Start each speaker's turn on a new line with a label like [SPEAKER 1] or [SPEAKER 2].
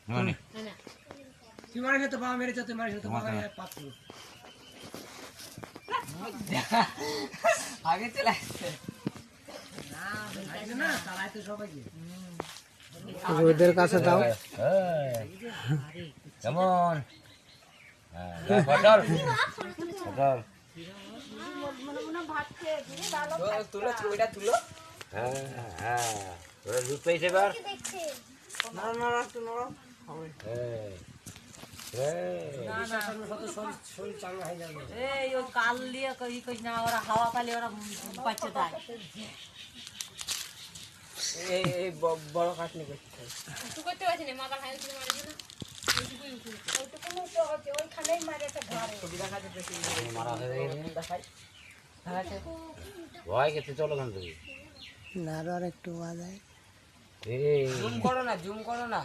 [SPEAKER 1] মানে
[SPEAKER 2] তুই মারিস তো বাবা মেরেছে তুই মারিস তো বাবা পাত্র
[SPEAKER 3] আগে চলে আসছে
[SPEAKER 2] না তারাই তো সবাইকে
[SPEAKER 4] রোদের কাছে দাও
[SPEAKER 1] কেমন পটল পটল
[SPEAKER 3] তুলো ছবিটা তুলো
[SPEAKER 1] হ্যাঁ হ্যাঁ ওরা দুধ পেয়েছে এবার
[SPEAKER 2] শরীর চাঙ্গা হয়ে যাবে
[SPEAKER 5] এই ও কাল দিয়ে ই কইস না ওরা হাওয়া পালে ওরা বাচ্চা দেয়
[SPEAKER 3] এই বড় কাটনি করতে
[SPEAKER 6] তুই করতে পারছিস না মাথা খাই তুই মারিস না
[SPEAKER 1] মারা হয়ে গেছে
[SPEAKER 3] দেখাই
[SPEAKER 1] ভয় গেছে চলো গান থেকে
[SPEAKER 4] না আর একটু বাজায়
[SPEAKER 1] এই
[SPEAKER 3] জুম করো না